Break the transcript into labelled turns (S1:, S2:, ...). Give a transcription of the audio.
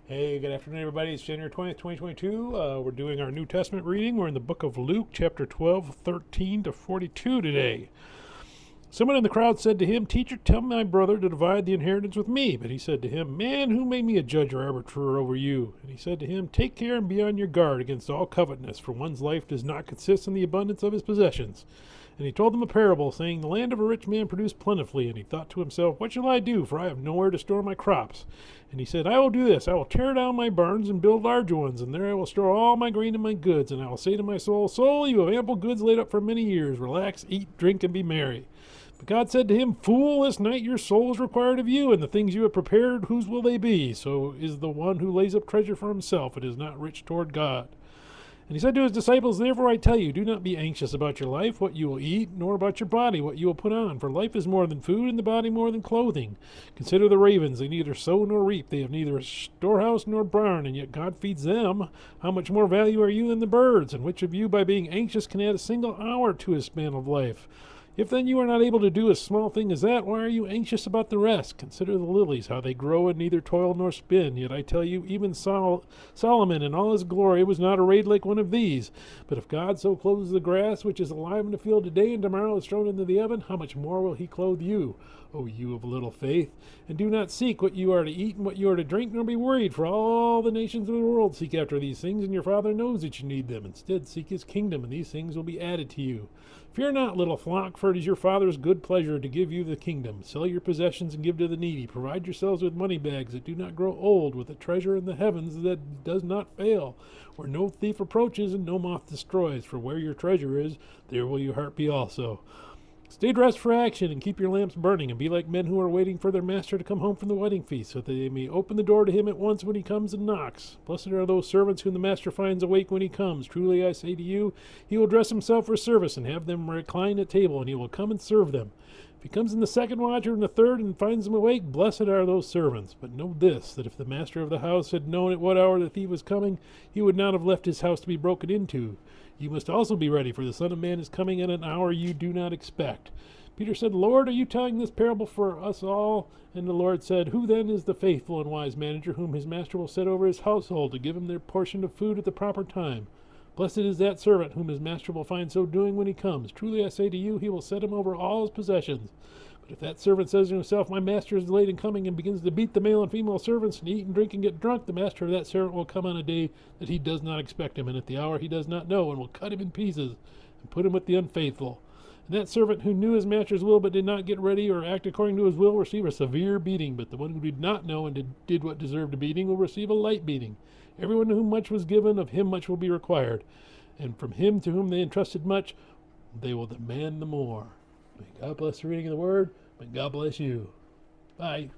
S1: Hey, good afternoon, everybody. It's January 20th, 2022. We're doing our New Testament reading. We're in the book of Luke, chapter 12, 13 to 42 today. Someone in the crowd said to him, "Teacher, tell my brother to divide the inheritance with me." But he said to him, "Man, who made me a judge or arbiter over you?" And he said to him, "Take care and be on your guard against all covetousness, for one's life does not consist in the abundance of his possessions." And he told them a parable, saying, "The land of a rich man produced plentifully, and he thought to himself, 'What shall I do? For I have nowhere to store my crops.' And he said, 'I will do this. I will tear down my barns and build larger ones, and there I will store all my grain and my goods. And I will say to my soul, Soul, you have ample goods laid up for many years. Relax, eat, drink, and be merry.' But God said to him, 'Fool, this night your soul is required of you, and the things you have prepared, whose will they be? So is the one who lays up treasure for himself and is not rich toward God.' And he said to his disciples, 'Therefore I tell you, do not be anxious about your life, what you will eat, nor about your body, what you will put on. For life is more than food, and the body more than clothing. Consider the ravens, they neither sow nor reap, they have neither storehouse nor barn, and yet God feeds them. How much more value are you than the birds? And which of you, by being anxious, can add a single hour to his span of life? If then you are not able to do a small thing as that, why are you anxious about the rest? Consider the lilies, how they grow and neither toil nor spin. Yet I tell you, even Solomon in all his glory was not arrayed like one of these. But if God so clothes the grass, which is alive in the field today and tomorrow is thrown into the oven, how much more will he clothe you, O you of little faith? And do not seek what you are to eat and what you are to drink, nor be worried, for all the nations of the world seek after these things, and your Father knows that you need them. Instead, seek his kingdom, and these things will be added to you. Fear not, little flock, for it is your Father's good pleasure to give you the kingdom. Sell your possessions and give to the needy. Provide yourselves with money bags that do not grow old, with a treasure in the heavens that does not fail, where no thief approaches and no moth destroys. For where your treasure is, there will your heart be also. Stay dressed for action and keep your lamps burning, and be like men who are waiting for their master to come home from the wedding feast, so that they may open the door to him at once when he comes and knocks. Blessed are those servants whom the master finds awake when he comes. Truly I say to you, he will dress himself for service and have them recline at table, and he will come and serve them. If he comes in the second watch or in the third and finds them awake, blessed are those servants. But know this, that if the master of the house had known at what hour the thief was coming, he would not have left his house to be broken into. You must also be ready, for the Son of Man is coming at an hour you do not expect." Peter said, "Lord, are you telling this parable for us all?" And the Lord said, "Who then is the faithful and wise manager whom his master will set over his household to give him their portion of food at the proper time? Blessed is that servant whom his master will find so doing when he comes. Truly I say to you, he will set him over all his possessions. But if that servant says to himself, 'My master is delayed in coming,' and begins to beat the male and female servants and eat and drink and get drunk, the master of that servant will come on a day that he does not expect him, and at the hour he does not know, and will cut him in pieces and put him with the unfaithful. And that servant who knew his master's will but did not get ready or act according to his will will receive a severe beating. But the one who did not know and did what deserved a beating will receive a light beating. Everyone to whom much was given, of him much will be required. And from him to whom they entrusted much, they will demand the more." May God bless the reading of the word. May God bless you. Bye.